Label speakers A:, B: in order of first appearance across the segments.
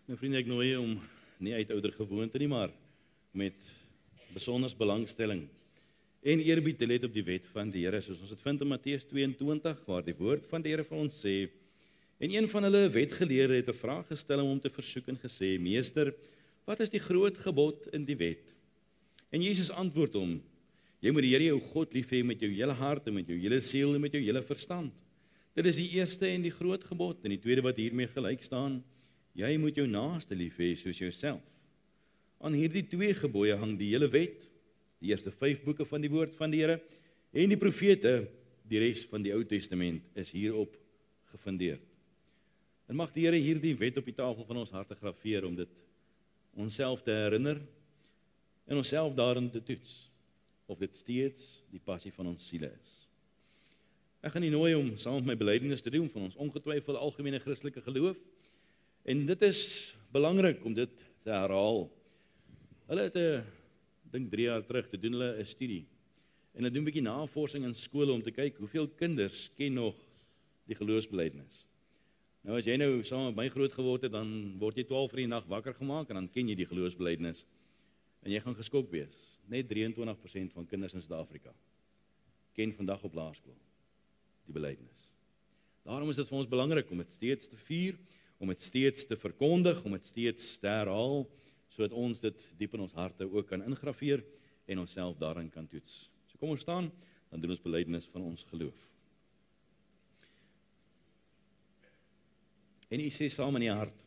A: Nou vriende, ek nooi om nie uit ouer gewoonte nie, maar met besonders belangstelling en eerbied te let op die wet van die Here, soos ons dit vind in Matteus 22, waar die woord van die Here vir ons sê, en een van hulle wetgeleerde het 'n vraag gestel om hom te versoek en gesê, Meester, wat is die groot gebod in die wet? En Jesus antwoord hom, jy moet die Here jou God lief hê met jou hele hart en met jou hele siel en met jou hele verstand. Dit is die eerste en die groot gebod, en die tweede wat hiermee gelyk staan, jy moet jou naaste lief hê soos jouself. Aan hierdie twee gebooie hang die hele wet, die eerste 5 boeke van die woord van die Here, en die profete, die res van die Ou Testament, is hierop gefundeer. En mag die Here hierdie wet op die tafel van ons harte graveer, om dit onsself te herinner, en onsself daarin te toets, of dit steeds die passie van ons siele is. Ek gaan u nooi om saam met my belydenis te doen van ons ongetwyfelde algemene Christelike geloof, en dit is belangrik om dit te herhaal. Hulle het dink 3 jaar terug, te doen hulle 'n studie, en hulle doen 'n bietjie navorsing in skole om te kyk hoeveel kinders ken nog die geloofsbelydenis. Nou as jy nou saam met my groot geword het, dan word jy 12 uur die nag wakker gemaak en dan ken jy die geloofsbelydenis. En jy gaan geskok wees. Net 23% van kinders in Suid-Afrika ken vandag op laerskool die belydenis. Daarom is dit vir ons belangrik om dit steeds te vier, om dit steeds te verkondig, om dit steeds te herhaal, sodat ons dit diep in ons harte ook kan ingraveer en onsself daarin kan toets. So kom ons staan, dan doen ons belydenis van ons geloof. En u sê saam in die hart,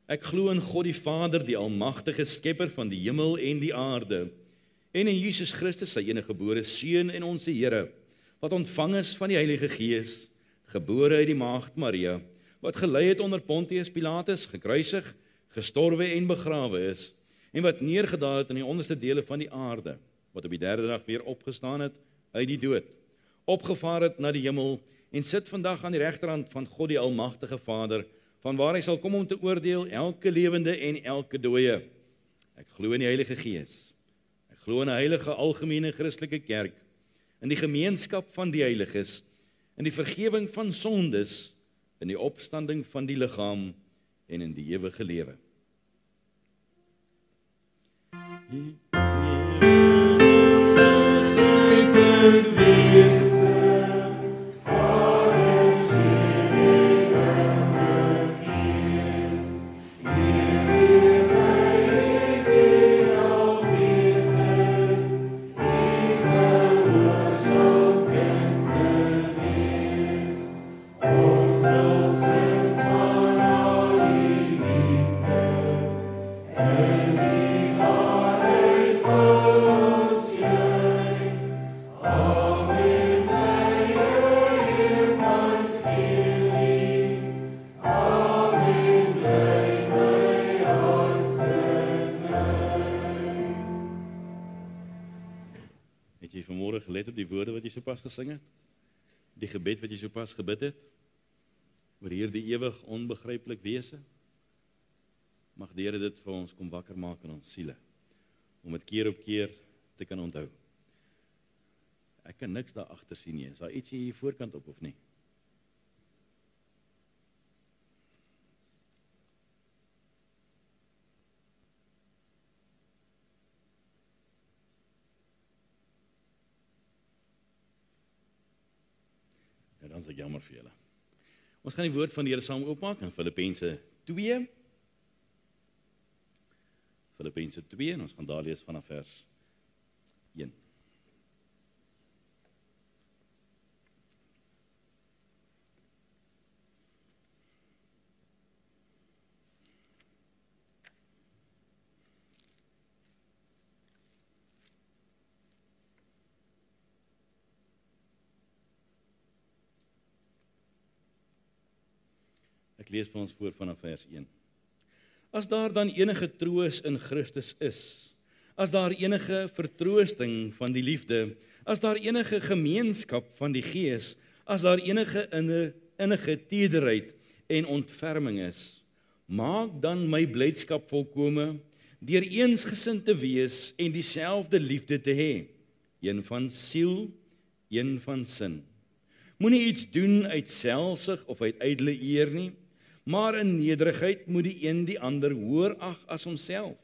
A: ek glo in God die Vader, die almagtige skepper van die hemel en die aarde, en in Jesus Christus, sy enige gebore Seun en ons Here, wat ontvang is van die Heilige Gees, gebore uit die maagd Maria, wat gelei het onder Pontius Pilatus, gekruisig, gestorwe en begrawe is, en wat neergedaal het in die onderste dele van die aarde, wat op die 3de dag weer opgestaan het uit die dood, opgevaar het na die hemel, en sit vandag aan die regterhand van God die almagtige Vader, van waar hy sal kom om te oordeel elke lewende en elke dooie. Ek glo in die Heilige Gees. Ek glo in 'n heilige algemene Christelike kerk, in die gemeenskap van die heiliges, in die vergewing van sondes, in die opstanding van die liggaam en in die ewige lewe. Sopas gesing het, die gebed wat jy sopas gebid het, oor hierdie ewig onbegryplik wese, mag die Here dit vir ons kom wakker maak in ons siele, om dit keer op keer te kan onthou. Ek kan niks daar agter sien nie, is daar iets hier voorkant op of nie? Dan is ek jammer vir julle. Ons gaan die woord van die Here saam oopmaak in Filippense 2. Filippense 2 en ons gaan daar lees vanaf vers 1. Ek lees vir ons voor vanaf vers 1. As daar dan enige troos in Christus is, as daar enige vertroosting van die liefde, as daar enige gemeenskap van die Gees, as daar enige innige tederheid en ontferming is, maak dan my blydskap volkome, deur eensgesind te wees en dieselfde liefde te hê, een van siel, een van sin. Moenie iets doen uit selfsug of uit ydelle eer nie, maar in nederigheid moet die een die ander hoër ag as homself.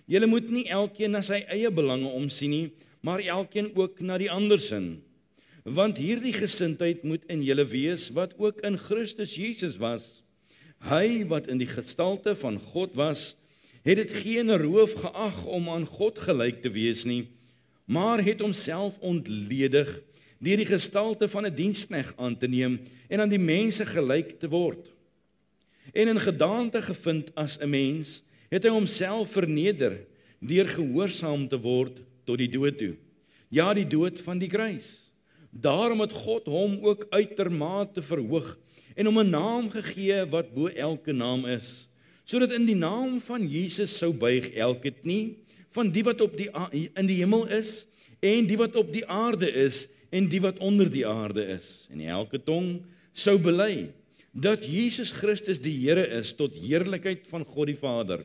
A: Julle moet nie elkeen na sy eie belange omsien nie, maar elkeen ook na die ander sin. Want hierdie gesindheid moet in julle wees wat ook in Christus Jesus was. Hy wat in die gestalte van God was, het dit geen roof geag om aan God gelyk te wees nie, maar het homself ontledig deur die gestalte van 'n diensknegt aan te neem en aan die mense gelyk te word. En in gedaante gevind as 'n mens, het hy homself verneder deur gehoorsaam te word tot die dood toe. Ja, die dood van die kruis. Daarom het God hom ook uitermate verhoog en hom 'n naam gegee wat bo elke naam is, sodat in die naam van Jesus sou buig elke knie van die wat in die hemel is en die wat op die aarde is en die wat onder die aarde is, en elke tong sou bely dat Jesus Christus die Here is tot heerlikheid van God die Vader.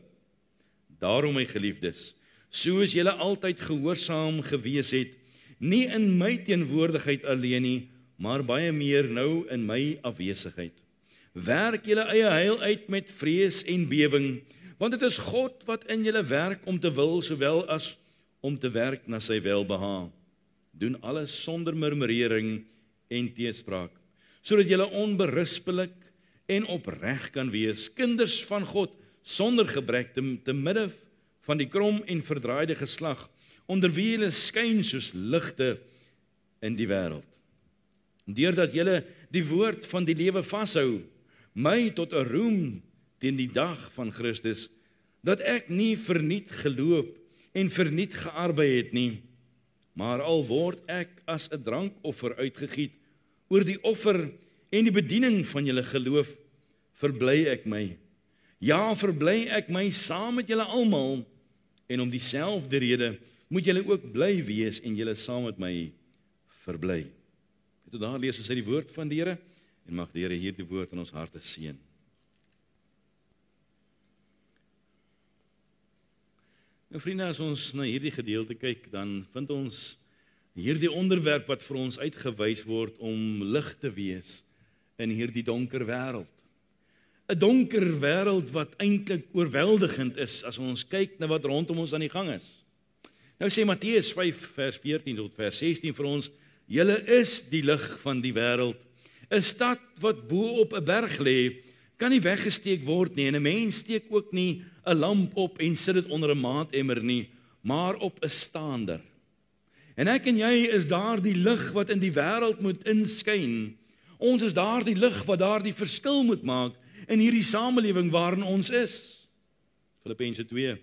A: Daarom, my geliefdes, soos julle altyd gehoorsaam gewees het, nie in my teenwoordigheid alleen nie, maar baie meer nou in my afwesigheid. Werk julle eie heil uit met vrees en bewing, want dit is God wat in julle werk om te wil, sowel as om te werk na sy welbehae. Doen alles sonder murmurering en teespraak, sodat julle onberispelik en opreg kan wees, kinders van God, sonder gebrek te midde van die krom en verdraaide geslag, onder wie julle skyn soos ligte in die wêreld. Deurdat julle die woord van die lewe vashou, my tot 'n roem teen die dag van Christus, dat ek nie verniet geloop en verniet gearbei het nie, maar al word ek as 'n drankoffer uitgegiet oor die offer en die bediening van julle geloof, verbly ek my. Ja, verbly ek my saam met julle almal, en om dieselfde rede moet julle ook bly wees en julle saam met my verbly. Tot daar lees ons uit die woord van die Here, en mag die Here hierdie woord in ons harte seën. Nou vriende, as ons na hierdie gedeelte kyk, dan vind ons hierdie onderwerp wat vir ons uitgewys word om lig te wees in hierdie donker wêreld. 'n Donker wêreld wat eintlik oorweldigend is as ons kyk na wat rondom ons aan die gang is. Nou sê Matteus 5 vers 14 tot vers 16 vir ons, julle is die lig van die wêreld. 'n Stad wat bo op 'n berg lê, kan nie weggesteek word nie, en 'n mens steek ook nie 'n lamp op en sit dit onder 'n maatemmer nie, maar op 'n staander. En ek en jy is daardie lig wat in die wêreld moet inskyn. Ons is daardie lig wat daardie verskil moet maak in hierdie samelewing waarin ons is. Filippense 2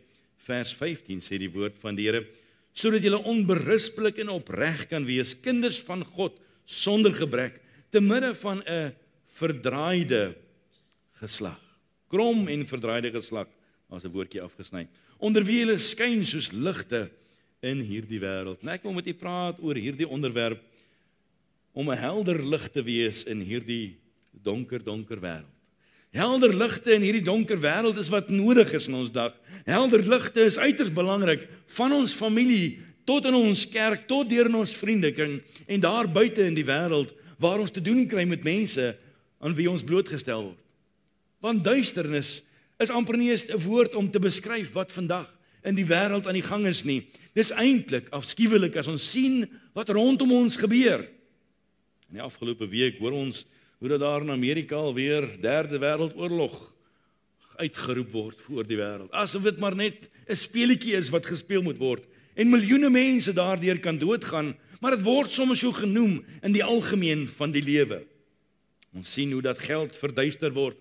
A: vers 15 sê die woord van die Here, sodat julle onberispelik en opreg kan wees, kinders van God sonder gebrek, te midde van 'n verdraaide geslag. Krom en verdraaide geslag, as 'n woordjie afgesny. Onder wie julle skyn soos ligte in hierdie wêreld. En ek wil met u praat oor hierdie onderwerp om 'n helder lig te wees in hierdie donker wêreld. Helder ligte in hierdie donker wêreld is wat nodig is in ons dag. Helder ligte is uiters belangrik, van ons familie tot in ons kerk, tot deur in ons vriendekring en daar buite in die wêreld waar ons te doen kry met mense aan wie ons blootgestel word. Want duisternis is amper nie eens 'n woord om te beskryf wat vandag in die wêreld aan die gang is nie. Dis eintlik afskuwelik as ons sien wat rondom ons gebeur. In die afgelope week hoor ons hoe dat daar in Amerika alweer derde wêreldoorlog uitgeroep word voor die wêreld. Asof dit maar net 'n speletjie is wat gespeel moet word en miljoene mense daardeur kan doodgaan, maar dit word soms so genoem in die algemeen van die lewe. Ons sien hoe dat geld verduister word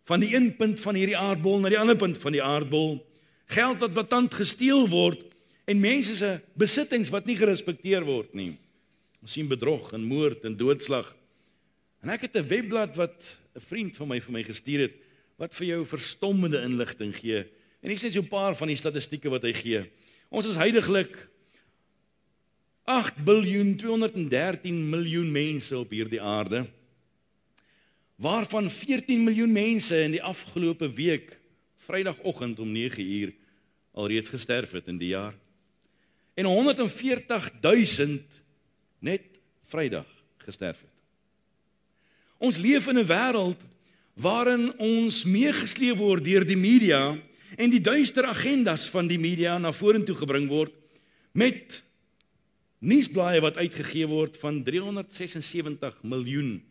A: van die een punt van hierdie aardbol na die ander punt van die aardbol. Geld wat betand gesteel word en mense se besittings wat nie gerespekteer word nie. Ons sien bedrog en moord en doodslag. En ek het 'n webblad wat 'n vriend van my gestuur het, wat vir jou verstommende inligting gee. En hier sê so 'n paar van die statistieke wat hy gee. Ons is heidaglik 8.213 miljoen mense op hierdie aarde, waarvan 14 miljoen mense in die afgelope week, Vrydagoggend om 9 uur, alreeds gesterf het in die jaar. En 140.000 net Vrydag gesterf het. Ons leef in 'n wêreld waarin ons meegesleep word deur die media en die duister agendas van die media na vorentoe gebring word met nuusblaaie wat uitgegee word van 376 miljoen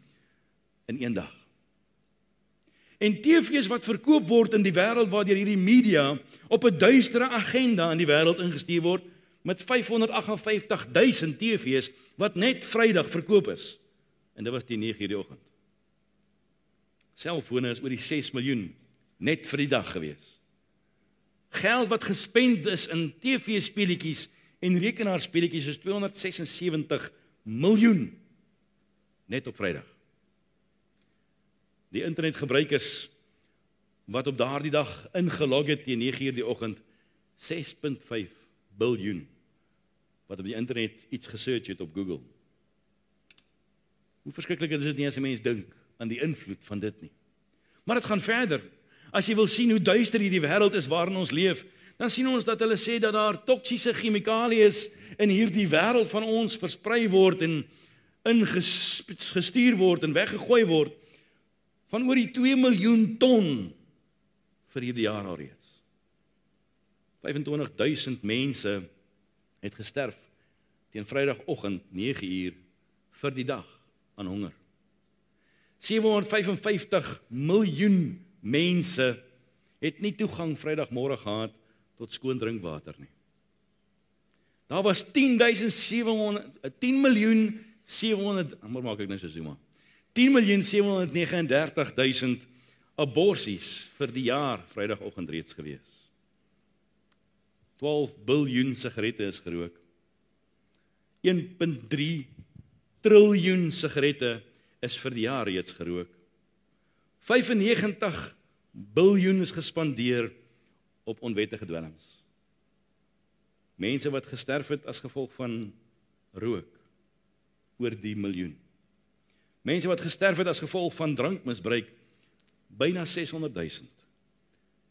A: in een dag. En TV's wat verkoop word in die wêreld waardeur hierdie media op 'n duistere agenda in die wêreld ingestuur word met 558.000 TV's wat net Vrydag verkoop is. En dit was die 9 uur die oggend. Selfone is oor die 6 miljoen net vir die dag gewees. Geld wat gespend is in TV-speletjies en rekenaarspeletjies is 276 miljoen net op Vrydag. Die internetgebruikers wat op daardie dag ingelog het teen 9 uur die oggend, 6.5 biljoen wat op die internet iets gesearch het op Google. Hoe verskriklik is dit nie as 'n mens dink aan die invloed van dit nie. Maar dit gaan verder. As jy wil sien hoe duister hierdie wêreld is waarin ons leef, dan sien ons dat hulle sê dat daar toksiese chemikalieë in hierdie wêreld van ons versprei word en ingestuur word en weggegooi word van oor die 2 miljoen ton vir hierdie jaar alreeds. 25.000 mense het gesterf teen Vrydagoggend 9 uur vir die dag aan honger. 755 miljoen mense het nie toegang Vrydagmôre gehad tot skoon drinkwater nie. Daar was 10.739.000 aborsies vir die jaar Vrydagoggend reeds gewees. 12 biljoen sigarette is gerook. 1.3 triljoen sigarette is vir die jaar reeds gerook. 95 biljoen is gespandeer op onwettige dwelms. Mense wat gesterf het as gevolg van rook, oor die miljoen. Mense wat gesterf het as gevolg van drankmisbruik, byna 600.000.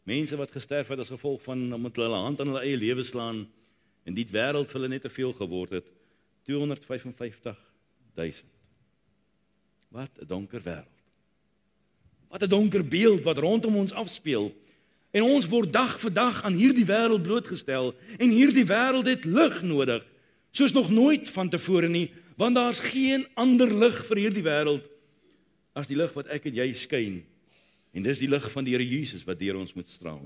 A: Mense wat gesterf het as gevolg van omdat hulle hand aan hulle eie lewe slaan en die wêreld vir hulle net te veel geword het, 255.000. Wat 'n donker wêreld. Wat 'n donker beeld wat rondom ons afspeel. En ons word dag vir dag aan hierdie wêreld blootgestel en hierdie wêreld het lig nodig, soos nog nooit vantevore nie, want daar's geen ander lig vir hierdie wêreld as die lig wat ek en jy skyn. En dis die lig van die Here Jesus wat deur ons moet straal.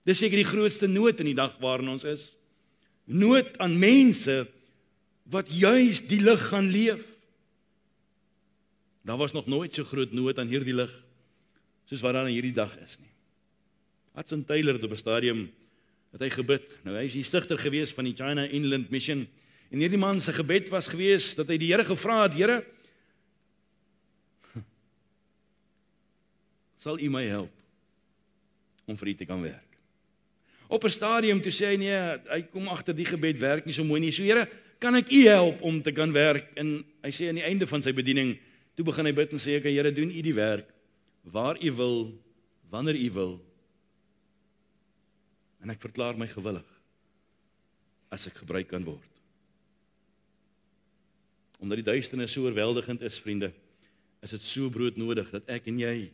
A: Dis seker die grootste nood in die dag waarin ons is. Nood aan mense wat juis die lig gaan leef. Daar was nog nooit so groot nood aan hierdie lig soos wat daar in hierdie dag is nie. Hudson Taylor het op 'n stadium het hy gebid. Nou hy is die stigter gewees van die China Inland Mission en hierdie man se gebed was gewees dat hy die Here gevra het, Here, sal U my help om vir U te kan werk. Op 'n stadium toe sê hy nee, hy kom agter die gebed werk nie so mooi nie. So Here, kan ek U help om te kan werk? En hy sê aan die einde van sy bediening, toe begin hy bid en sê ek, Here, doen U die werk waar U wil, wanneer U wil. En ek verklaar my gewillig as ek gebruik kan word. Omdat die duisternis so oorweldigend is, vriende, is dit so broodnodig dat ek en jy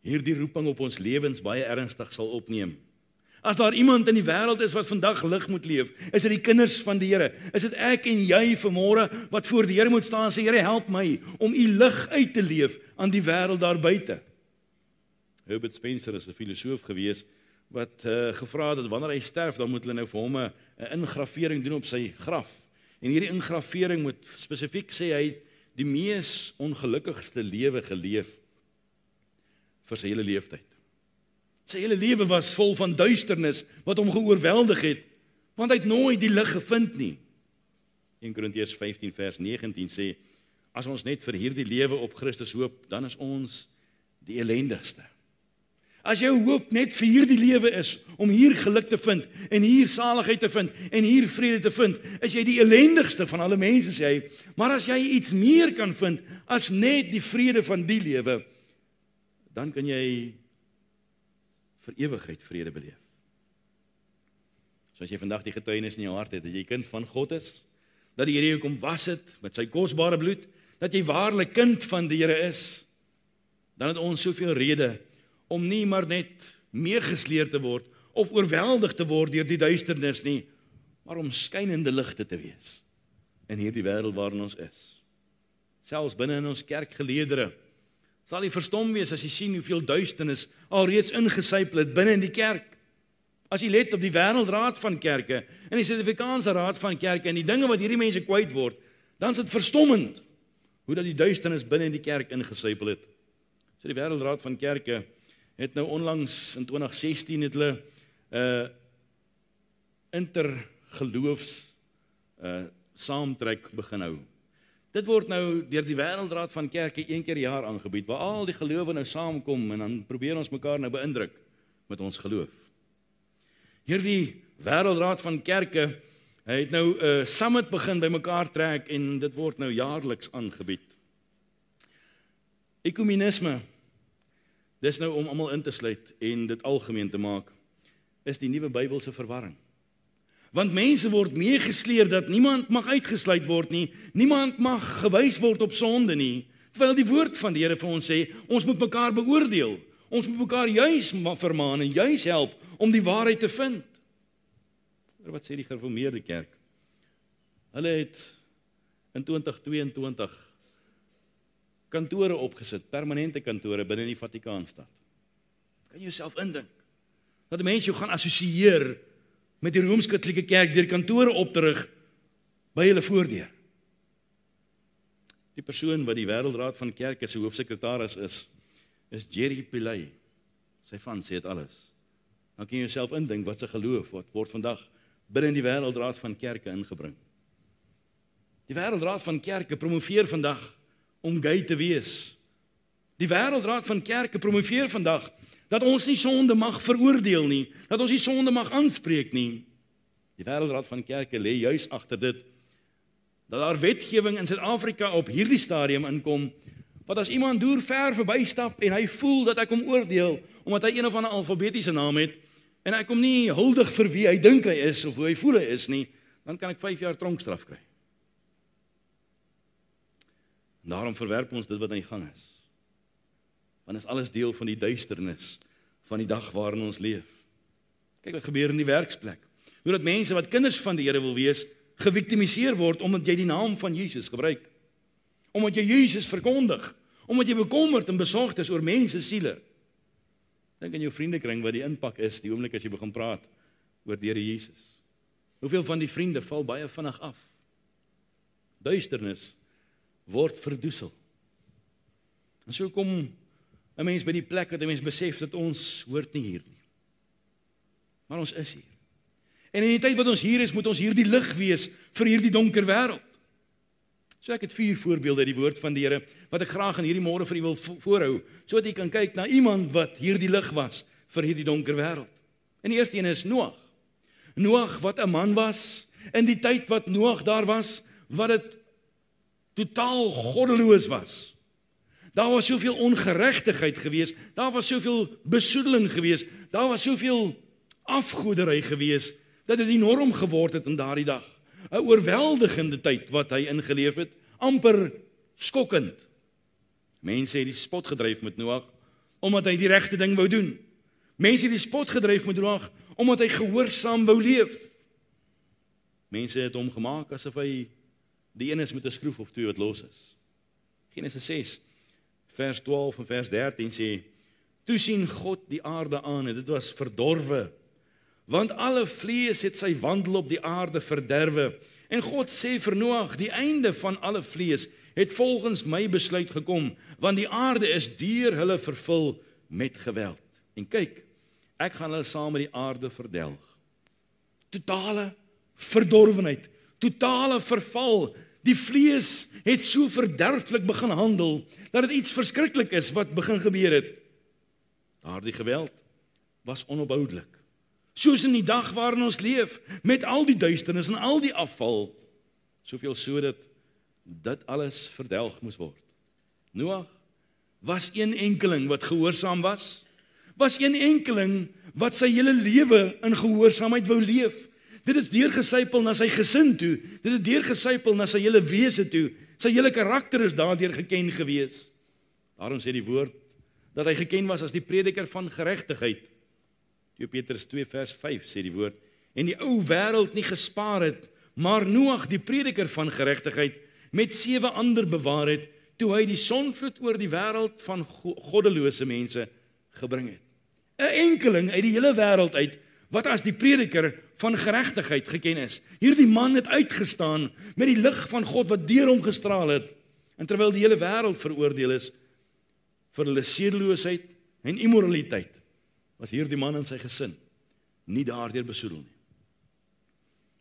A: hierdie roeping op ons lewens baie ernstig sal opneem. As daar iemand in die wêreld is wat vandag lig moet leef, is dit die kinders van die Here. Is dit ek en jy vanmôre wat voor die Here moet staan en sê, Here, help my om u lig uit te leef aan die wêreld daar buite. Herbert Spencer is 'n filosoof gewees wat gevra het dat wanneer hy sterf, dan moet hulle nou vir hom 'n ingravering doen op sy graf. En hierdie ingravering moet spesifiek sê hy het die mees ongelukkigste lewe geleef vir sy hele lewenstyd. Sy hele lewe was vol van duisternis wat hom geoorweldig het, want hy het nooit die lig gevind nie. 1 Korintiërs 15 vers 19 sê, as ons net vir hierdie lewe op Christus hoop, dan is ons die ellendigste. As jou hoop net vir hierdie lewe is, om hier geluk te vind, en hier saligheid te vind, en hier vrede te vind, is jy die ellendigste van alle mense, sê hy. Maar as jy iets meer kan vind, as net die vrede van die lewe, dan kan jy vir ewigheid vrede beleef. So as jy vandag die getuienis in jou hart het, dat jy kind van God is, dat die Here jou kom was het, met sy kosbare bloed, dat jy waarlik kind van die Here is, dan het ons soveel rede, om nie maar net meegesleer te word, of oorweldig te word deur die duisternis nie, maar om skynende ligte te wees, in hierdie wêreld waarin ons is. Selfs binne in ons kerkgeleedere, sal jy verstom wees as jy sien hoeveel duisternis alreeds ingesypel het binne in die kerk. As jy let op die Wêreldraad van Kerke, en die Suid-Afrikaanse Raad van Kerke, en die dinge wat hierdie mense kwyt word, dan is dit verstommend, hoe dat die duisternis binne in die kerk ingesypel het. So die Wêreldraad van Kerke, het nou onlangs in 2016 het hulle intergeloofs saamtrek begin hou. Dit word nou deur die Wêreldraad van Kerke 1 keer per jaar aangebied, waar al die gelowe nou saamkom en dan probeer ons mekaar nou beïndruk met ons geloof. Hierdie Wêreldraad van Kerke het nou 'n summit begin by mekaar trek en dit word nou jaarliks aangebied. Ekumenisme, dis nou om almal in te sluit en dit algemeen te maak, is die nuwe Bybelse verwarring. Want mense word meegesleer dat niemand mag uitgesluit word nie, niemand mag gewys word op sonde nie, terwyl die woord van die Here vir ons sê, ons moet mekaar beoordeel, ons moet mekaar juis vermaan en juis help om die waarheid te vind. Wat sê die gereformeerde kerk? Hulle het in 2022 kantore opgesit, permanente kantore binne die Vatikaanstad. Kan jy jouself indink? Dat mense jou gaan assosieer met die Rooms-Katolieke Kerk deur kantore op te rig by hulle voordeur. Die persoon wat die Wêreldraad van Kerke se hoofsekretaris is Jerry Pillay. Sy van sê dit alles. Dan kan jy jouself indink wat se geloof wat word vandag binne die Wêreldraad van Kerke ingebring. Die Wêreldraad van Kerke promoveer vandag om gay te wees. Die Wêreldraad van Kerke promoveer vandag dat ons nie sonde mag veroordeel nie, dat ons nie sonde mag aanspreek nie. Die Wêreldraad van Kerke lê juis agter dit, dat daar wetgewing in Suid-Afrika op hierdie stadium inkom, wat as iemand deur ver verbystap en hy voel dat ek hom oordeel, omdat hy een of ander alfabetiese naam het, en ek hom nie huldig vir wie hy dink hy is, of hoe hy voel hy is nie, dan kan ek 5 jaar tronkstraf kry. En daarom verwerp ons dit wat aan die gang is. Want is alles deel van die duisternis van die dag waarin ons leef. Kyk wat gebeur in die werksplek. Hoe dat mense wat kinders van die Here wil wees, geviktimiseer word omdat jy die naam van Jesus gebruik. Omdat jy Jesus verkondig. Omdat jy bekommerd en besorgd is oor mense siele. Dink aan jou vriendekring wat die impak is, die oomblik as jy begin praat oor die Here Jesus. Hoeveel van die vriende val baie vinnig af? Duisternis word verdoesel. En so kom 'n mens by die plek dat 'n mens besef dat ons hoort nie hier nie. Maar ons is hier. En in die tyd wat ons hier is, moet ons hierdie lig wees vir hierdie donker wêreld. So ek het 4 voorbeelde uit die woord van die Here wat ek graag in hierdie môre vir u wil voorhou, sodat u kan kyk na iemand wat hierdie lig was vir hierdie donker wêreld. En die eerste een is Noag. Noag wat 'n man was in die tyd wat Noag daar was, wat dit totaal goddeloos was. Daar was soveel ongeregtigheid gewees, daar was soveel besoedeling gewees, daar was soveel afgoderry gewees, dat dit die norm geword het in daardie dag. 'n Oorweldigende tyd wat hy ingeleef het, amper skokkend. Mense het die spot gedryf met Noag, omdat hy die regte ding wou doen. Mense het die spot gedryf met Noag, omdat hy gehoorsaam wou leef. Mense het hom gemaak asof hy die een is met 'n skroef of twee wat los is. Genesis 6, vers 12 en vers 13 sê, toe sien God die aarde aan en dit was verdorwe, want alle vlees het sy wandel op die aarde verderwe. En God sê vir Noag, die einde van alle vlees het volgens my besluit gekom, want die aarde is deur hulle vervul met geweld. En kyk, ek gaan hulle saam met die aarde verdelg. Totale verdorwenheid, totale verval. Die vlees het so verderflik begin handel, dat dit iets verskriklik is wat begin gebeur het. Daardie geweld was onophoudelik. Soos in die dag waarin ons leef, met al die duisternis en al die afval, soveel so dat dit alles verdelg moes word. Noag was een enkeling wat gehoorsaam was een enkeling wat sy hele lewe in gehoorsaamheid wou leef. Dit het deurgesypel na sy gesin toe, dit het deurgesypel na sy hele wese toe, sy hele karakter is daardeur geken gewees. Daarom sê die woord, dat hy geken was as die prediker van geregtigheid. 2 Petrus 2 vers 5 sê die woord, en die ou wêreld nie gespaar het, maar Noag die prediker van geregtigheid, met 7 ander bewaar het, toe hy die sonvloed oor die wêreld van goddelose mense gebring het. 'n enkeling uit die hele wêreld uit, wat as die prediker van geregtigheid geken is. Hierdie man het uitgestaan met die lig van God wat deur hom gestraal het, en terwyl die hele wêreld veroordeel is vir hulle sedeloosheid en immoraliteit, was hierdie man en sy gesin nie daardeur besoedel nie.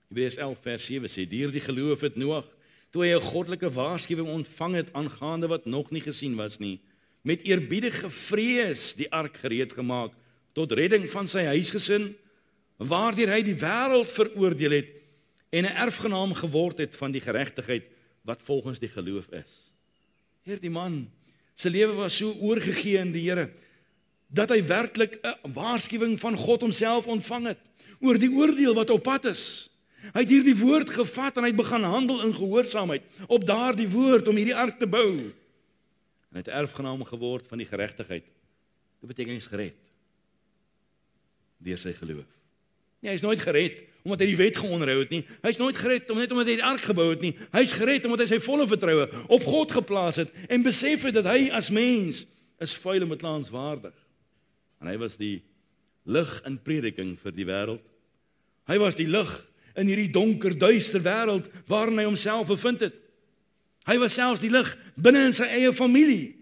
A: Hebreërs 11 vers 7 sê, deur die geloof het Noag, toe hy 'n goddelike waarskuwing ontvang het aangaande wat nog nie gesien was nie, met eerbiedige vrees die ark gereed gemaak, tot redding van sy huisgesin, waardeur hy die wêreld veroordeel het, en 'n erfgenaam geword het van die geregtigheid, wat volgens die geloof is. Hierdie man, sy lewe was so oorgegee in die Here, dat hy werklik 'n waarskuwing van God homself ontvang het, oor die oordeel wat op pad is. Hy het hierdie woord gevat en hy het begin handel in gehoorsaamheid, op daardie woord om hierdie ark te bou. En hy het erfgenaam geword van die geregtigheid. Dit beteken hy is gered, deur sy geloof. Nee, hy is nooit gered, omdat hy die wet geonderhou het nie. Hy is nooit gered, net omdat hy die ark gebou het nie. Hy is gered, omdat hy sy volle vertroue op God geplaas het, en besef het, dat hy as mens is vuil en beklaanswaardig. En hy was die lig in prediking vir die wêreld. Hy was die lig in hierdie donker, duister wêreld waarin hy homself bevind het. Hy was selfs die lig binne in sy eie familie,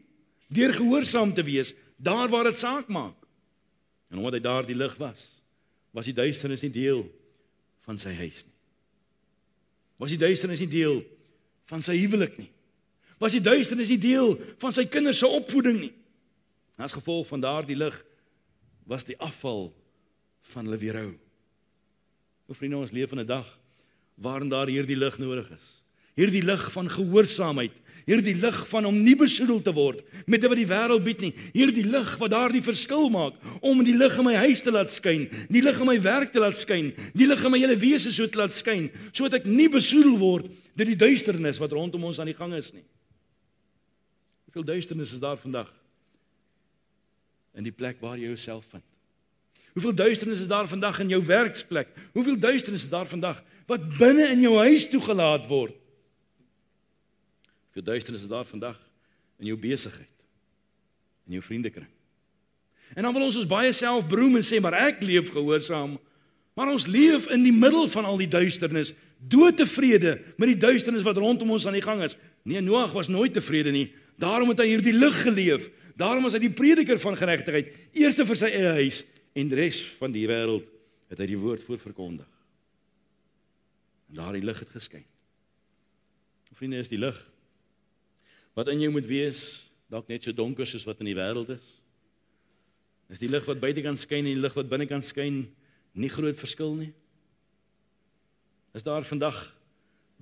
A: deur gehoorsaam te wees, daar waar dit saak maak. En omdat hy daar die lig was die duisternis nie deel van sy huis nie. Was die duisternis nie deel van sy huwelik nie. Was die duisternis nie deel van sy kinders se opvoeding nie. As gevolg van daardie lig was die afval van hulle weerhou. O vriende, ons leef in 'n dag waarin daar hierdie lig nodig is. Hierdie lig van gehoorsaamheid, hierdie lig van om nie besoedel te word met wat die wêreld bied nie, hierdie lig wat daardie verskil maak, om die lig in my huis te laat skyn, die lig in my werk te laat skyn, die lig in my hele wese so te laat skyn, sodat ek nie besoedel word deur die duisternis wat rondom ons aan die gang is nie. Hoeveel duisternis is daar vandag in die plek waar jy jouself vind? Hoeveel duisternis is daar vandag in jou werksplek? Hoeveel duisternis is daar vandag wat binne in jou huis toegelaat word? Hoeveel duisternis is daar vandag in jou besigheid, in jou vriendekring? En dan wil ons baie self beroem en sê, maar ek leef gehoorsaam. Maar ons leef in die middel van al die duisternis, doodtevrede met die duisternis wat rondom ons aan die gang is. Nee, Noag was nooit tevrede nie. Daarom het hy hierdie lig geleef. Daarom was hy die prediker van geregtigheid, eerste vir sy eie huis, en die res van die wêreld het hy die woord voorverkondig. En daardie lig het geskyn. Vriende, is die lig wat in jou moet wees, dalk net so donker soos wat in die wêreld is? Is die lig wat buite kan skyn en die lig wat binne kan skyn nie groot verskil nie? Is daar vandag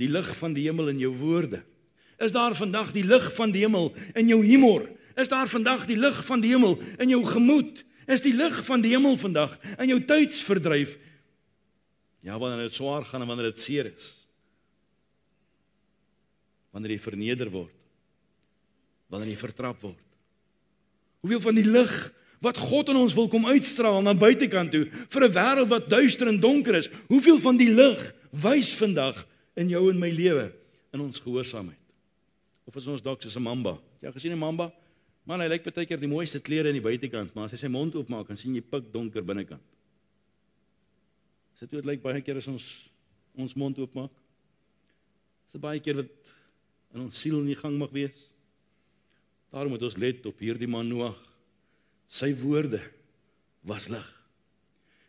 A: die lig van die hemel in jou woorde? Is daar vandag die lig van die hemel in jou humor? Is daar vandag die lig van die hemel in jou gemoed? Is die lig van die hemel vandag in jou tydsverdryf? Ja, wanneer dit swaar gaan en wanneer dit seer is. Wanneer jy verneder word. Wanneer jy vertrap word. Hoeveel van die lig wat God in ons wil kom uitstraal na buitekant toe, vir 'n wêreld wat duister en donker is. Hoeveel van die lig wys vandag in jou en my lewe, in ons gehoorsaamheid? Of is ons dalk soos 'n mamba? Jy het gesien 'n mamba? Man, hy lyk baie keer die mooiste klere in die buitekant, maar as hy sy mond oopmaak, dan sien jy pikdonker binnekant. Dit hoe dit lyk baie keer as ons mond oopmaak. Dit baie keer wat in ons siel in die gang mag wees. Daarom moet ons let op hierdie man Noag. Sy woorde was lig.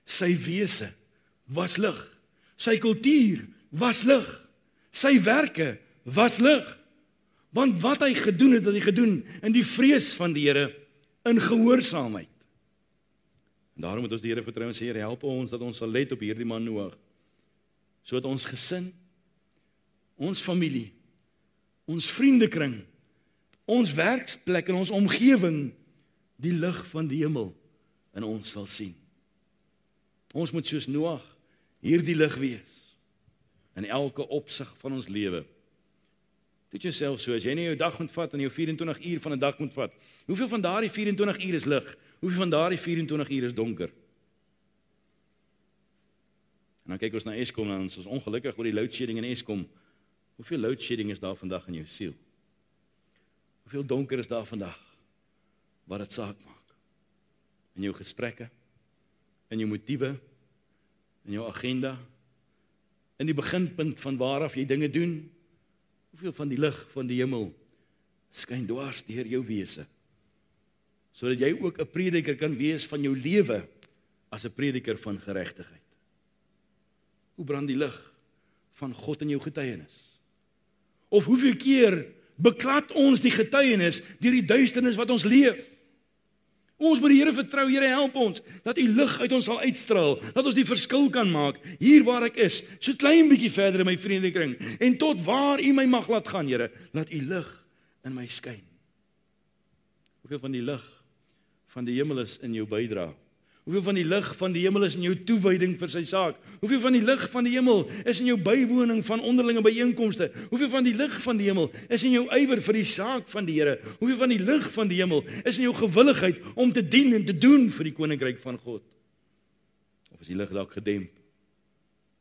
A: Sy wese was lig. Sy kultuur was lig. Sy werke was lig. Want wat hy gedoen het hy gedoen in die vrees van die Here, in gehoorsaamheid. En daarom moet ons die Here vertrou en sê, Here, help ons dat ons sal let op hierdie man Noag, sodat ons gesin, ons familie, ons vriendekring, ons werksplek en ons omgewing die lig van die hemel in ons sal sien. Ons moet soos Noag hierdie lig wees in elke opsig van ons lewe. Dit jouself so, as jy nie jou dag moet vat en jou 24 uur van 'n dag moet vat, hoeveel van daardie 24 uur is lig? Hoeveel van daardie 24 uur is donker? En dan kyk ons na Eskom en ons is ongelukkig oor die load shedding in Eskom. Hoeveel load shedding is daar vandag in jou siel? Hoeveel donker is daar vandag? Wat dit saak maak. In jou gesprekke, in jou motiewe, in jou agenda, in die beginpunt van waaraf jy dinge doen. Hoeveel van die lig van die hemel skyn dwars deur jou wese, sodat jy ook 'n prediker kan wees van jou lewe as 'n prediker van geregtigheid. Hoe brand die lig van God in jou getuienis? Of hoeveel keer beklad ons die getuienis deur die duisternis wat ons leef? Ons moet die Here vertrou, Here help ons, dat U lig uit ons sal uitstraal, dat ons die verskil kan maak, hier waar ek is, so klein bietjie verder in my vriendekring, en tot waar U my mag laat gaan, Here, laat U lig in my skyn. Hoeveel van die lig van die hemel is in jou bydra? Hoeveel van die lig van die hemel is in jou toewyding vir sy saak? Hoeveel van die lig van die hemel is in jou bywoning van onderlinge byeenkomste? Hoeveel van die lig van die hemel is in jou ywer vir die saak van die Here? Hoeveel van die lig van die hemel is in jou gewilligheid om te dien en te doen vir die koninkryk van God? Of is die lig dalk gedemp?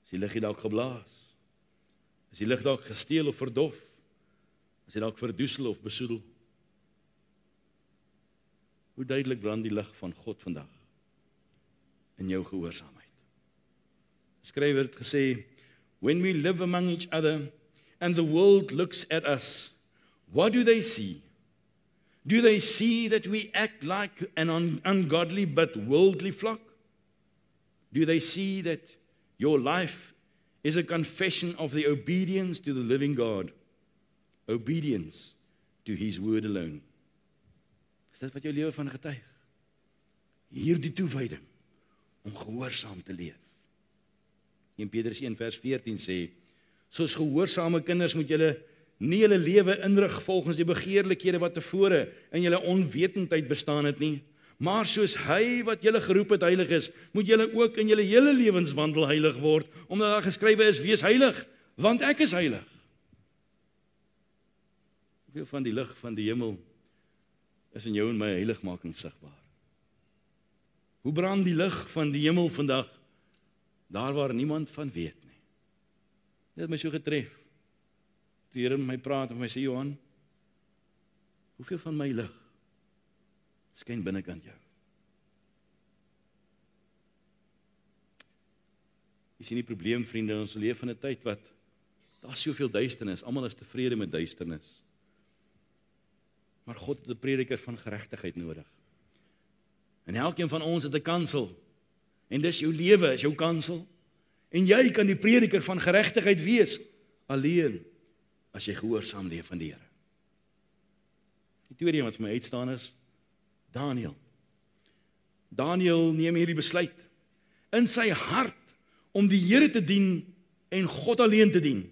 A: Is die lig dalk geblaas? Is die lig dalk gesteel of verdof? Is dit dalk verdoesel of besoedel? Hoe duidelik brand die lig van God vandag in jou gehoorsaamheid? Die skrywer het gesê, when we live among each other and the world looks at us, what do they see? Do they see that we act like an ungodly but worldly flock? Do they see that your life is a confession of the obedience to the living God? Obedience to His word alone. Is dit wat jou lewe van getuig? Hierdie toewyding om gehoorsaam te leef. In Petrus 1 vers 14 sê, soos gehoorsame kinders moet julle nie julle lewe inrig volgens die begeerlikhede wat tevore in julle onwetendheid bestaan het nie, maar soos hy wat julle geroep het heilig is, moet julle ook in julle hele lewenswandel heilig word, omdat daar geskrywe is, wees heilig, want ek is heilig. Hoeveel van die lig van die hemel is in jou en my heiligmaking sigbaar? Hoe brand die lig van die hemel vandag, daar waar niemand van weet nie? Dit het my so getref. Die Here met my praat en my sê, Johan, hoeveel van my lig skyn binnekant jou? Jy sien die probleem, vriende, ons leef in 'n tyd wat, daar is soveel duisternis, almal is tevrede met duisternis. Maar God het 'n prediker van geregtigheid nodig. En elkeen van ons het 'n kansel. En dis jou lewe, is jou kansel. En jy kan die prediker van geregtigheid wees, alleen as jy gehoorsaam leef aan die Here. Die tweede een wat vir my uitstaan is, Daniël. Daniël neem hierdie besluit in sy hart om die Here te dien en God alleen te dien.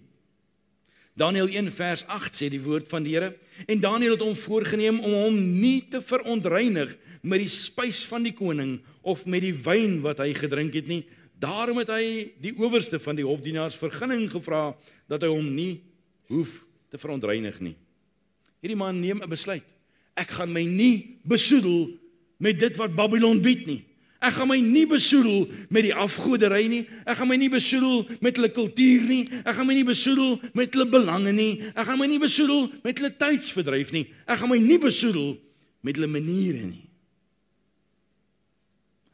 A: Daniël 1 vers 8 sê die woord van die Here, en Daniël het hom voorgenem om hom nie te verontreinig met die spys van die koning of met die wyn wat hy gedrink het nie. Daarom het hy die owerste van die hofdienaars vergunning gevra dat hy hom nie hoef te verontreinig nie. Hierdie man neem 'n besluit. Ek gaan my nie besoedel met dit wat Babylon bied nie. Ek gaan my nie besoedel met die afgoderry nie. Ek gaan my nie besoedel met hulle kultuur nie. Ek gaan my nie besoedel met hulle belange nie. Ek gaan my nie besoedel met hulle tydsverdryf nie. Ek gaan my nie besoedel met hulle maniere nie.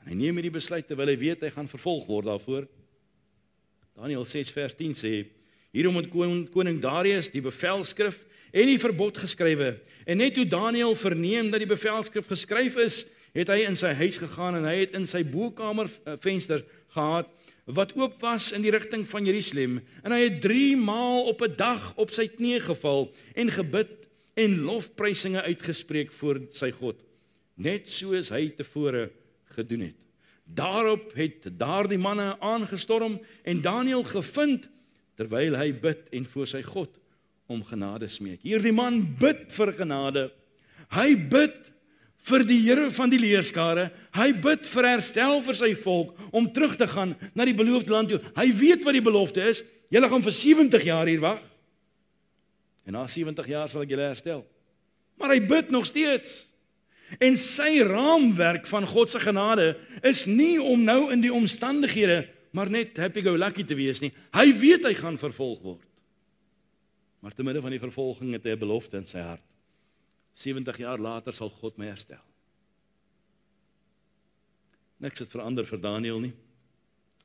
A: En hy neem hierdie besluit terwyl hy weet hy gaan vervolg word daarvoor. Daniël 6 vers 10 sê, hierom het koning Darius die bevelskrif en die verbod geskrywe. En net toe Daniël verneem dat die bevelskrif geskryf is, het hy in sy huis gegaan en hy het in sy bokamer venster gehad, wat oop was in die rigting van Jerusalem. En hy het 3 maal op 'n dag op sy knie geval en gebid en lofprysinge uitgespreek voor sy God, net soos hy tevore gedoen het. Daarop het daardie manne aangestorm en Daniël gevind, terwyl hy bid en voor sy God om genade smeek. Hierdie man bid vir genade. Hy bid vir die Here van die leerskare. Hy bid vir herstel vir sy volk, om terug te gaan na die beloofde land toe. Hy weet wat die belofte is. Julle gaan vir 70 jaar hier wag. En na 70 jaar sal ek julle herstel. Maar hy bid nog steeds. En sy raamwerk van God se genade is nie om nou in die omstandighede maar net happy-go-lucky te wees nie. Hy weet hy gaan vervolg word. Maar te midde van die vervolging het hy 'n belofte in sy hart. 70 jaar later sal God my herstel. Niks het verander vir Daniël nie.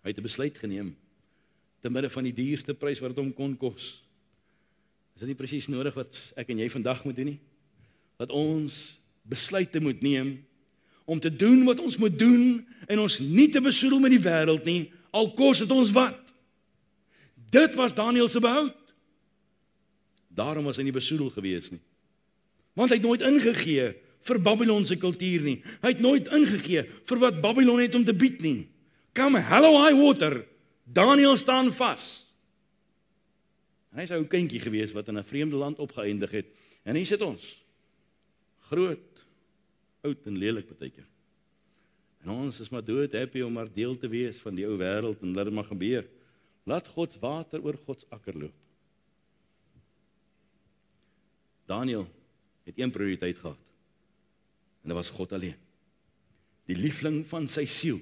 A: Hy het 'n besluit geneem, te midde van die duurste prys wat dit hom kon kos. Is dit nie presies nodig wat ek en jy vandag moet doen nie? Dat ons besluite moet neem, om te doen wat ons moet doen, en ons nie te besoedel met die wêreld nie, al kos het ons wat. Dit was Daniël se behoud. Daarom was hy nie besoedel gewees nie. Want hy het nooit ingegee vir Babylon se kultuur nie. Hy het nooit ingegee vir wat Babylon het om te bied nie. Come hell or high water, Daniël staan vas. En hy is 'n ou kindjie gewees wat in 'n vreemde land opgeëindig het. En hier sit ons. Groot, oud en lelik partykeer. En ons is maar dood happy om maar deel te wees van die ou wêreld en laat dit maar gebeur. Laat God se water oor God se akker loop. Daniël het een prioriteit gehad. En dit was God alleen. Die liefling van sy siel.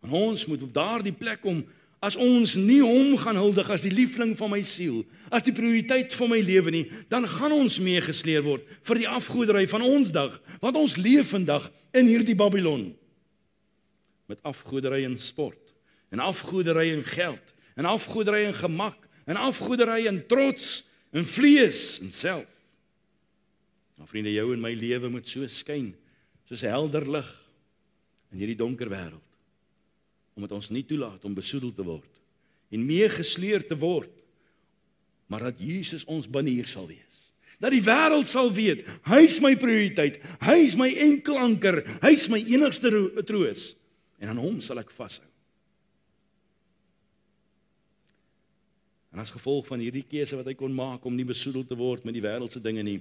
A: En ons moet op daardie plek kom, as ons nie hom gaan huldig as die liefling van my siel, as die prioriteit van my lewe nie, dan gaan ons meegesleer word vir die afgoderry van ons dag, want ons leef vandag in hierdie Babylon. Met afgoderry in sport, en afgoderry in geld, en afgoderry in gemak, en afgoderry in trots, en vlees, en self. Nou vriende, jou en my lewe moet so skyn, soos 'n helder lig in hierdie donker wêreld, omdat ons nie toelaat om besoedel te word, en meegesleer te word, maar dat Jesus ons banier sal wees. Dat die wêreld sal weet, hy is my prioriteit, hy is my enkel anker, hy is my enigste troos, en aan hom sal ek vashou. En as gevolg van hierdie keuse wat hy kon maak om nie besoedel te word met die wêreldse dinge nie,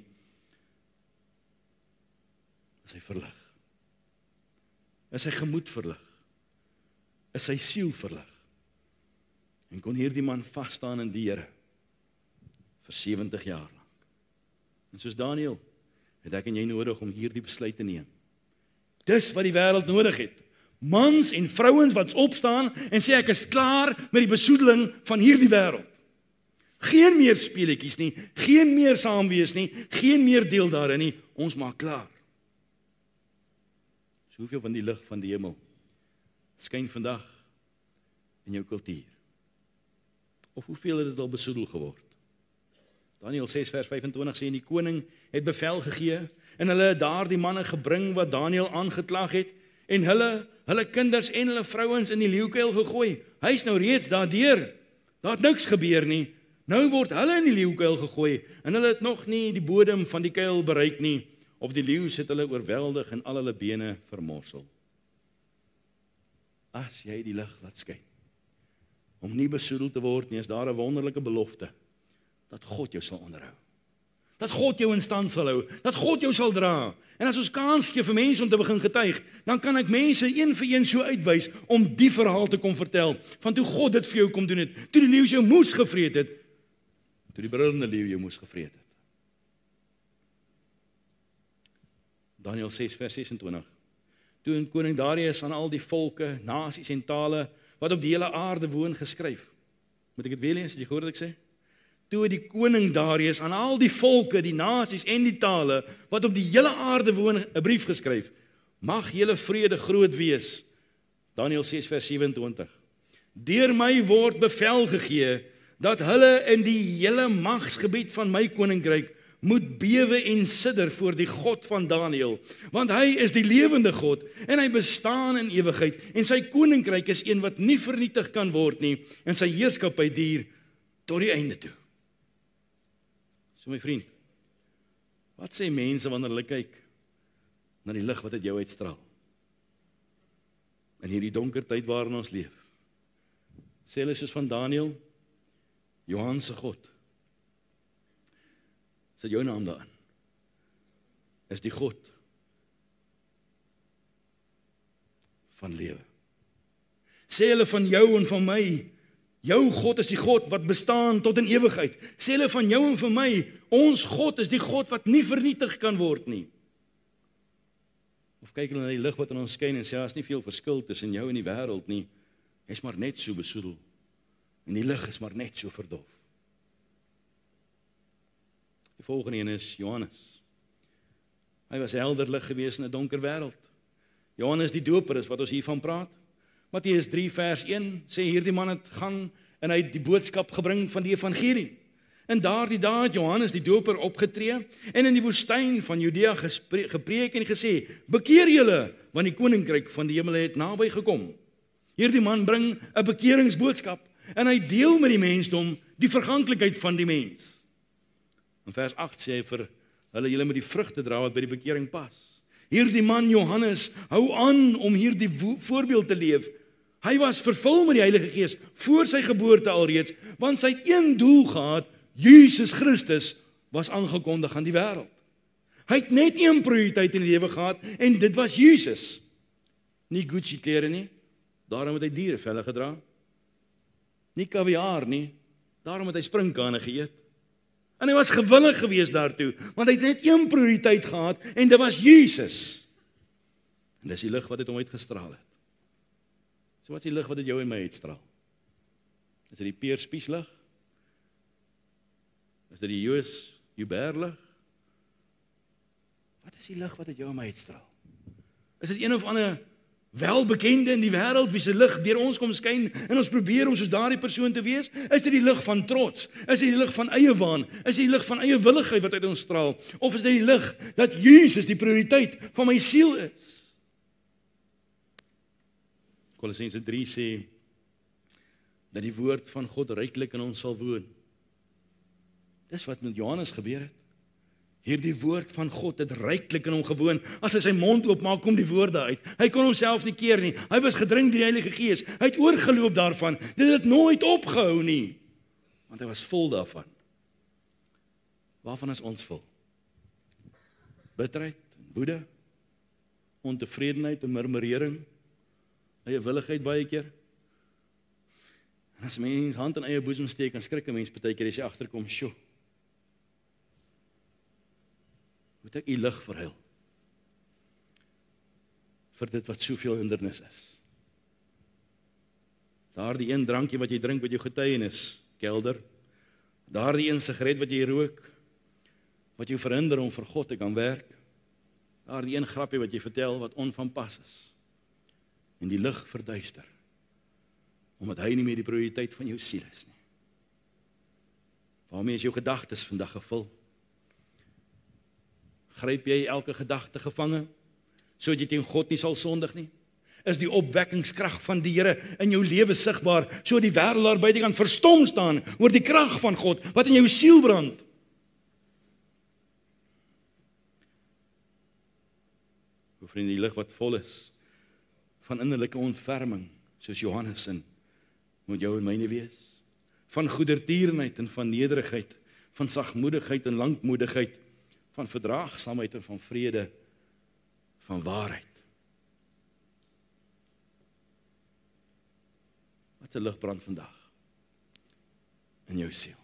A: is hy verlig. Is sy gemoed verlig. Is sy siel verlig. En kon hierdie man vas staan in die Here vir 70 jaar lank. En soos Daniël het ek en jy nodig om hierdie besluit te neem. Dis wat die wêreld nodig het. Mans en vrouens wat opstaan en sê ek is klaar met die besoedeling van hierdie wêreld. Geen meer speletjies nie, geen meer saamwees nie, geen meer deel daarin nie. Ons maak klaar. Soveel van die lig van die hemel skyn vandag in jou kultuur. Of hoeveel het dit al besoedel geword? Daniël 6 vers 25 sê, en die koning het bevel gegee, en hulle het daardie manne gebring wat Daniël aangeklag het, en hulle kinders en hulle vrouens in die leeukuil gegooi. Hy is nou reeds daardeur. Daar het niks gebeur nie. Nou word hulle in die leeukuil gegooi, en hulle het nog nie die bodem van die kuil bereik nie, of die leeu het hulle oorweldig en al hulle bene vermorsel. As jy die lig laat skyn, om nie besoedel te word nie, is daar 'n wonderlike belofte, dat God jou sal onderhou. Dat God jou in stand sal hou, dat God jou sal dra. En as ons kans gee vir mense om te begin getuig, dan kan ek mense een vir een so uitwys, om die verhaal te kom vertel, van toe God dit vir jou kom doen het, toe die leeu jou moes gevreet het, toe die brullende leeu jou moes gevreet het. Daniël 6 vers 26. toe in koning Darius aan al die volke, nasies en tale wat op die hele aarde woon geskryf. Moet ek dit weer lees? Het jy gehoor wat ek sê? Toe die koning Darius aan al die volke, die nasies en die tale wat op die hele aarde woon 'n brief geskryf. Mag julle vrede groot wees. Daniël 6 vers 27. Deur my word bevel gegee dat hulle in die hele magsgebied van my koninkryk moet bewe en sidder voor die God van Daniël, want hy is die lewende God en hy bestaan in ewigheid en sy koninkryk is een wat nie vernietig kan word nie en sy heerskappy duur tot die einde toe. So my vriend, wat sê mense wanneer hulle kyk na die lig wat uit jou uitstraal? In hierdie donker tyd waarin ons leef. Sê hulle soos van Daniël, Johan se God. Sit jou naam daarin. Is die God van lewe. Sê hulle van jou en van my, jou God is die God wat bestaan tot in ewigheid. Sê hulle van jou en van my, ons God is die God wat nie vernietig kan word nie. Of kyk hulle na die lig wat in ons skyn en sê, as nie veel verskil tussen jou en die wêreld nie, hy's maar net so besoedel. En die lig is maar net so verdof. Die volgende een is Johannes. Hy was helder lig gewees in 'n donker wêreld. Johannes die doper is wat ons hiervan praat. Matteus 3 vers 1 sê hierdie man het gaan en hy het die boodskap gebring van die evangelie. En daardie dae het Johannes die doper opgetree en in die woestyn van Judea gepreek en gesê, bekeer julle, want die koninkryk van die hemel het naby gekom. Hierdie man bring 'n bekeringsboodskap en hy deel met die mensdom die verganklikheid van die mens. In vers 8 sê hy vir hulle, julle moet die vrugte dra wat by die bekering pas. Hierdie man Johannes hou aan om hierdie voorbeeld te leef. Hy was vervul met die Heilige Gees voor sy geboorte alreeds, want sy het een doel gehad, Jesus Christus was aangekondig aan die wêreld. Hy het net een prioriteit in die lewe gehad en dit was Jesus. Nie Gucci klere nie, daarom het hy dierevelle gedra. Nie kaviaar nie, daarom het hy sprinkane geëet. En hy was gewillig geweest daartoe, want hy het net een prioriteit gehad en dit was Jesus. En dis die lig wat uit hom uitgestraal het. So wat is die lig wat uit jou en my uitstraal? Is dit die peerspieslig? Is dit die Joubert-lig? Wat is die lig wat uit jou en my uitstraal? Is dit een of ander welbekende in die wêreld wie se lig deur ons kom skyn en ons probeer om soos daardie persoon te wees? Is dit die lig van trots? Is dit die lig van eie waan? Is dit die lig van eie willigheid wat uit ons straal? Of is dit die lig dat Jesus die prioriteit van my siel is? Kolossense 3 sê dat die woord van God ryklik in ons sal woon. Dis wat met Johannes gebeur het. Hierdie woord van God het ryklik in hom gewoon. As hy sy mond oopmaak, kom die woorde uit. Hy kon homself nie keer nie. Hy was gedrink deur die Heilige Gees. Hy het oorgeloop daarvan. Dit het nooit opgehou nie. Want hy was vol daarvan. Waarvan is ons vol? Bitterheid, woede, ontevredenheid en murmurering, eie willigheid baie keer. En as mens hand in eie boesem steek, dan skrik 'n mens baie keer as jy agterkom, sjoe. Moet ek u lig verhuil vir dit wat soveel hindernis is. Daardie een drankie wat jy drink met jou getuienis kelder, daardie een sigaret wat jy rook wat jou verhinder om vir God te kan werk, daardie een grappie wat jy vertel wat onvanpas is en die lig verduister omdat hy nie meer die prioriteit van jou siel is nie. Waarmee is jou gedagtes vandag gevul? Gryp jy elke gedagte gevange, sodat jy teen God nie sal sondig nie? Is die opwekkingskrag van die Here in jou lewe sigbaar, sodat die wêreld daar buite kan verstom staan oor die krag van God wat in jou siel brand? O vriende, die lig wat vol is van innerlike ontferming, soos Johannes in, moet jou en myne wees. Van goedertierenheid en van nederigheid, van sagmoedigheid en lankmoedigheid, van verdraagsaamheid en van vrede, van waarheid. Wat 'n lig brand vandag in jou siel.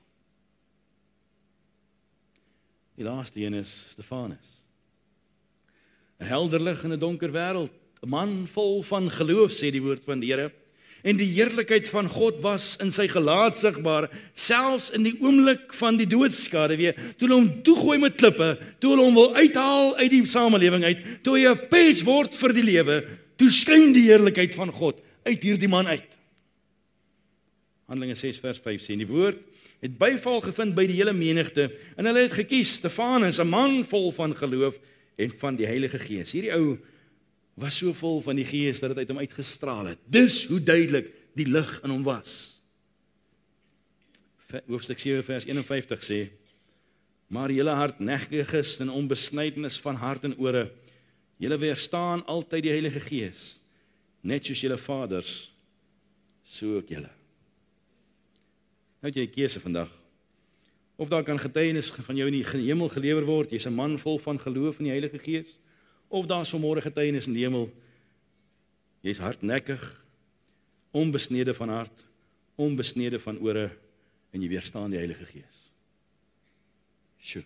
A: Die laaste een is Stefanus. 'n helder lig in 'n donker wêreld 'n man vol van geloof, sê die woord van die Here. En die heerlikheid van God was in sy gelaat sigbaar, selfs in die oomblik van die doodskade weer, toe hulle hom toegooi met klippe, toe hulle hom wil uithaal uit die samelewing uit, toe hy 'n pes word vir die lewe, toe skyn die heerlikheid van God uit hierdie man uit. Handelinge 6 vers 5 sê, en die woord het byval gevind by die hele menigte, en hulle het gekies, Stefanus, 'n man vol van geloof en van die Heilige Gees. Hierdie ou was so vol van die Gees dat dit uit hom uitgestraal het. Dis hoe duidelik die lig in hom was. Hoofstuk 7 vers 51 sê, maar julle hardnekkiges en onbesnydenis van hart en ore, julle weerstaan altyd die Heilige Gees, net soos julle vaders, so ook julle. Nou het jy 'n keuse vandag. Of daar kan getuienis van jou in die hemel gelewer word, jy's 'n man vol van geloof in die Heilige Gees, of daar's vanmôre getuienis in die hemel, jy's hardnekkig, onbesnede van hart, onbesnede van ore, en jy weerstaan die Heilige Gees. Sjoe.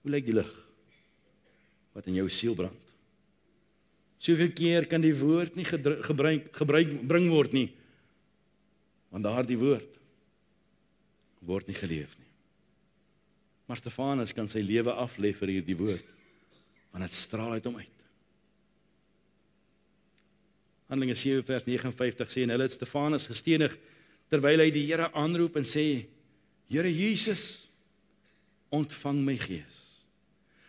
A: Hoe lyk die lig wat in jou siel brand? Soveel keer kan die woord nie gebring word nie, want daardie woord word nie geleef nie. Maar Stefanus kan sy lewe aflê vir hierdie woord, want dit straal uit hom uit. Handelinge 7 vers 59 sê, en hulle het Stefanus gestenig, terwyl hy die Here aanroep en sê, Here Jesus, ontvang my gees.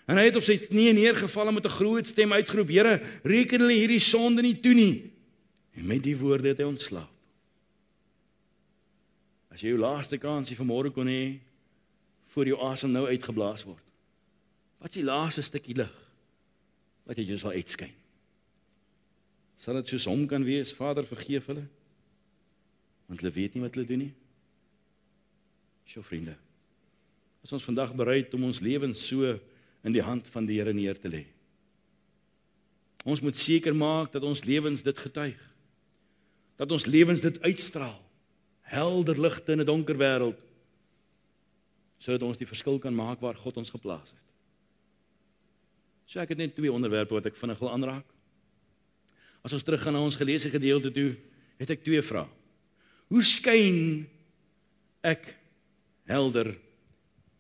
A: En hy het op sy knieë neergeval en met 'n groot stem uitgeroep, Here, reken hulle hierdie sonde nie toe nie. En met die woorde het hy ontslaap. As jy jou laaste kansie vanmôre kon hê, voor jou asem nou uitgeblaas word, wat is die laaste stukkie lig wat jy sal uitskyn? Sal dit soos hom kan wees, Vader, vergeef hulle, want hulle weet nie wat hulle doen nie? Sjoe, vriende, is ons vandag bereid om ons lewens so in die hand van die Here neer te lê? Ons moet seker maak dat ons lewens dit getuig, dat ons lewens dit uitstraal, helder ligte in 'n donker wêreld, sodat ons die verskil kan maak waar God ons geplaas het. So ek het net 2 onderwerpe wat ek vinnig wil aanraak. As ons teruggaan na ons geleesde gedeelte toe, het ek 2 vrae. Hoe skyn ek helder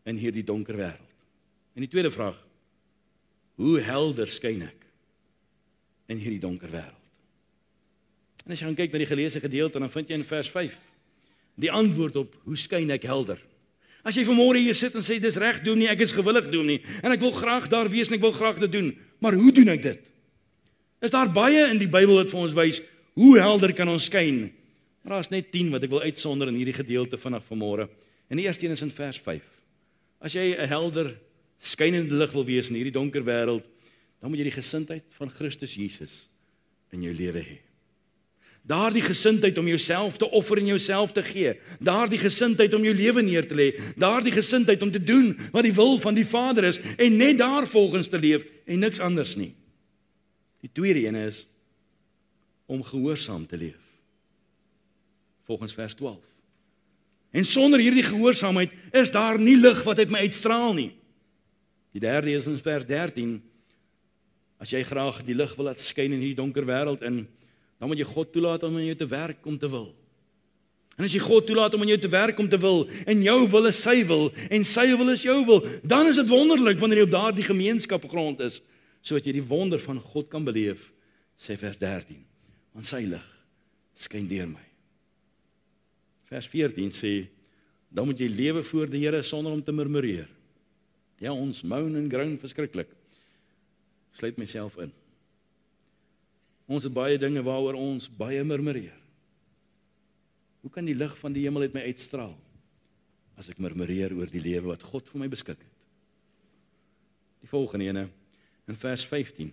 A: in hierdie donker wêreld? En die tweede vraag, hoe helder skyn ek in hierdie donker wêreld? En as jy gaan kyk na die geleesde gedeelte, dan vind jy in vers 5 die antwoord op hoe skyn ek helder. As jy vanmôre hier sit en sê, dis reg doen nie, ek is gewillig doen nie, en ek wil graag daar wees en ek wil graag dit doen, maar hoe doen ek dit? Is daar baie in die Bybel wat vir ons wys, hoe helder kan ons skyn? Maar daar is net 10 wat ek wil uitsonder in hierdie gedeelte vanaf vanmôre. En die eerste een is in vers 5. As jy 'n helder, skynende lig wil wees in hierdie donker wêreld, dan moet jy die gesindheid van Christus Jesus in jou lewe hê. Daardie gesindheid om jouself te offer en jouself te gee, daardie gesindheid om jou lewe neer te lê, daardie gesindheid om te doen wat die wil van die Vader is en net daarvolgens te leef en niks anders nie. Die tweede een is om gehoorsaam te leef, volgens vers 12. En sonder hierdie gehoorsaamheid is daar nie lig wat uit my uitstraal nie. Die derde is in vers 13, as jy graag die lig wil laat skyn in hierdie donker wêreld in, dan moet jy God toelaat om in jou te werk om te wil. En as jy God toelaat om in jou te werk om te wil, en jou wil is sy wil, en sy wil is jou wil, dan is dit wonderlik wanneer jy op daardie gemeenskapgrond is, sodat jy die wonder van God kan beleef, sê vers 13, want sy lig skyn deur my. Vers 14 sê, dan moet jy lewe voor die Here sonder om te murmureer. Ja, ons moan en groan verskriklik. Sluit myself in. Ons het baie dinge waaroor ons baie murmureer. Hoe kan die lig van die hemel uit my uitstraal, as ek murmureer oor die lewe wat God vir my beskik het? Die volgende ene, in vers 15,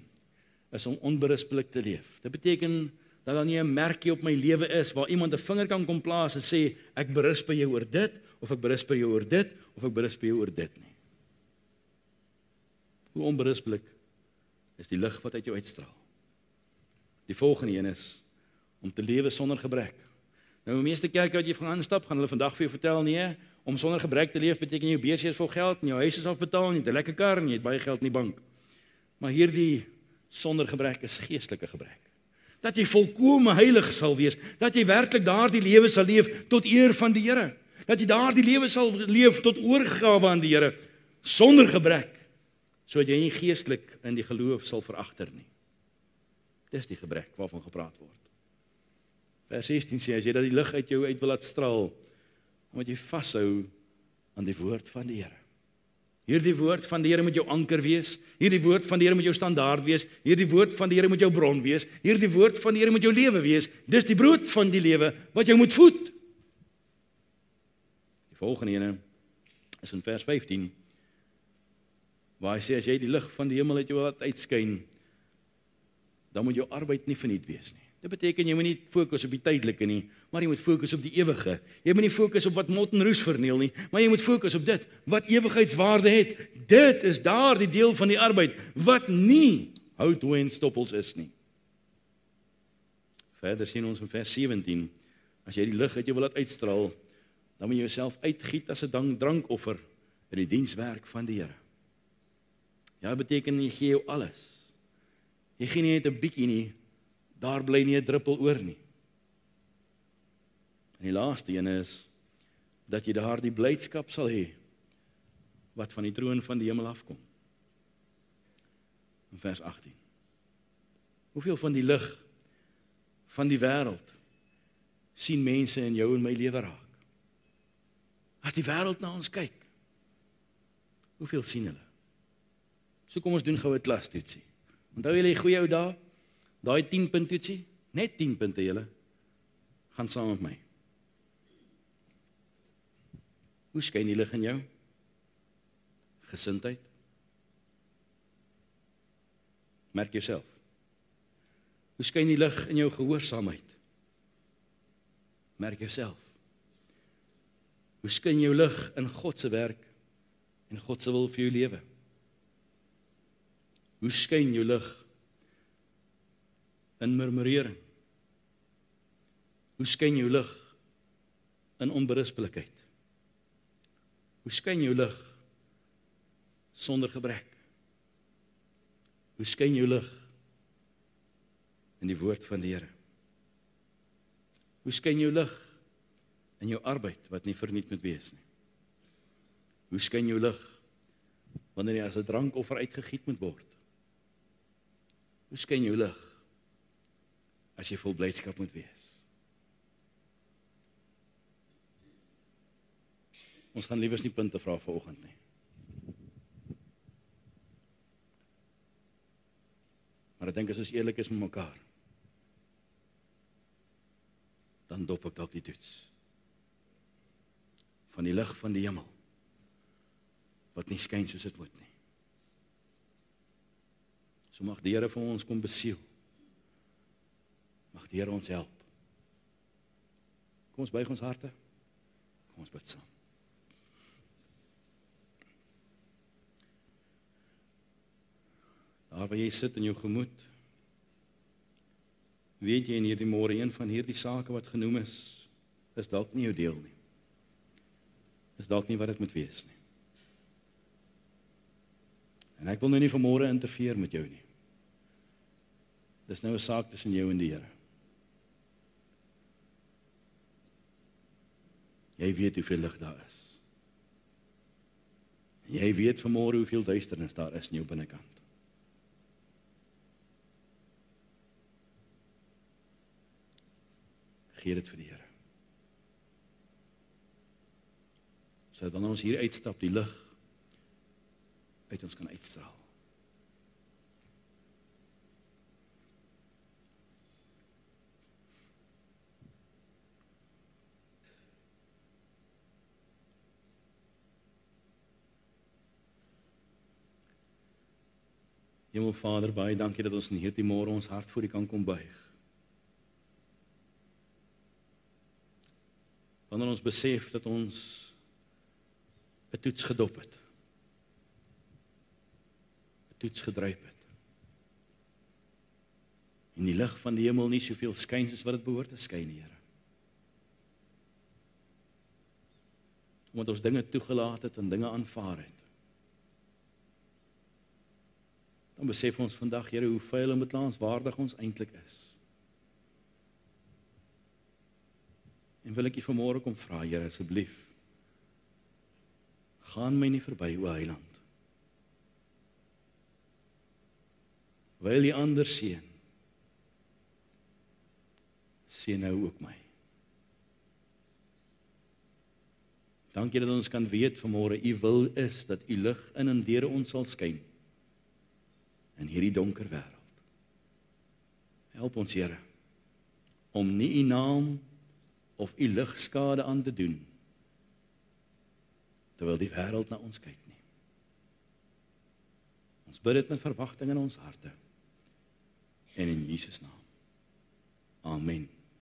A: is om onberispelik te leef. Dit beteken dat daar nie 'n merkie op my lewe is, waar iemand 'n vinger kan kom plaas en sê, ek berisp jou oor dit, of ek berisp jou oor dit, of ek berisp jou oor dit nie. Hoe onberispelik is die lig wat uit jou uitstraal? Die volgende een is om te lewe sonder gebrek. Nou, die meeste kerke wat jy van aanstap, gaan hulle vandag vir jou vertel, nee, om sonder gebrek te leef beteken jou beursie is vol geld, en jou huis is afbetaal, en jy het 'n lekker kar, en jy het baie geld in die bank. Maar hierdie sonder gebrek is geestelike gebrek. Dat jy volkome heilig sal wees, dat jy werklik daardie lewe sal leef tot eer van die Here, dat jy daardie lewe sal leef tot oorgawe aan die Here, sonder gebrek, sodat jy nie geestelik in die geloof sal veragter nie. Dis die gebrek waarvan gepraat word. Vers 16 sê, as jy dat die lig uit jou uit wil laat straal, dan moet jy vashou aan die woord van die Here. Hierdie woord van die Here moet jou anker wees, hierdie woord van die Here moet jou standaard wees, hierdie woord van die Here moet jou bron wees, hierdie woord van die Here moet jou lewe wees, dis die brood van die lewe wat jou moet voed. Die volgende ene is in vers 15, waar hy sê, as jy die lig van die hemel uit jou laat uitskyn, dan moet jou arbeid nie verniet wees nie. Dit beteken jy moet nie fokus op die tydelike nie, maar jy moet fokus op die ewige. Jy moet nie fokus op wat mot en roes verniel nie, maar jy moet fokus op dit wat ewigheidswaarde het. Dit is daar die deel van die arbeid wat nie hout, hooi en stoppels is nie. Verder sien ons in vers 17, as jy die lig uit jou wil laat uitstraal, dan moet jy jouself uitgiet as 'n drankoffer in die dienswerk van die Here. Ja, dit beteken jy gee jou alles. Jy gee nie net 'n bietjie nie, daar bly nie 'n druppel oor nie. En die laaste een is, dat jy daardie blydskap sal hê, wat van die troon van die hemel afkom. In vers 18. Hoeveel van die lig van die wêreld sien mense in jou en my lewe raak? As die wêreld na ons kyk, hoeveel sien hulle? So kom ons doen gou 'n klastoetsie. Onthou julle die goeie ou dae? Daai 10 punt toetsie, net 10 punte julle, gaan saam met my. Hoe skyn die lig in jou? Gesindheid. Merk jouself. Hoe skyn die lig in jou gehoorsaamheid? Merk jouself. Hoe skyn jou lig in God se werk en God se wil vir jou lewe? Hoe skyn jou lig in murmurering? Hoe skyn jou lig in onberispelikheid? Hoe skyn jou lig sonder gebrek? Hoe skyn jou lig in die woord van die Here? Hoe skyn jou lig in jou arbeid wat nie verniet moet wees nie? Hoe skyn jou lig wanneer jy as 'n drankoffer uitgegiet moet word? Hoe skyn jou lig as jy vol blydskap moet wees? Ons gaan liewers nie punte vra vanoggend nie. Maar ek dink as ons eerlik is met mekaar, dan dop ek dalk die toets van die lig van die hemel wat nie skyn soos dit moet nie. So mag die Here vir ons kom besiel. Mag die Here ons help. Kom ons buig ons harte. Kom ons bid saam. Daar waar jy sit in jou gemoed, weet jy in hierdie môre een van hierdie sake wat genoem is dalk nie jou deel nie. Is dalk nie wat dit moet wees nie. En ek wil nou nie vanmôre interfereer met jou nie. Dis nou 'n saak tussen jou en die Here. Jy weet hoeveel lig daar is. En jy weet vanmôre hoeveel duisternis daar is in jou binnekant. Gee dit vir die Here. Sodat wanneer ons hier uitstap, die lig uit ons kan uitstraal. Hemelvader, baie dankie dat ons in hierdie môre ons hart voor U kan kom buig. Wanneer ons besef dat ons 'n toets gedop het, 'n toets gedryf het, en die lig van die hemel nie soveel skyn soos wat dit behoort te skyn, Here. Omdat ons dinge toegelaat het en dinge aanvaar het. dan besef ons vandag, Here, hoe vuil en beklaanswaardig ons eintlik is. En wil ek U vanmôre kom vra, Here, asseblief, gaan my nie verby, o Heiland. Wil U ander seën, seën nou ook my. Dankie dat ons kan weet vanmôre, U wil is dat U lig in en deur ons sal skyn in hierdie donker wêreld. Help ons, Here, om nie U naam of U lig skade aan te doen, terwyl die wêreld na ons kyk nie. Ons bid dit met verwagting in ons harte, en in Jesus naam. Amen.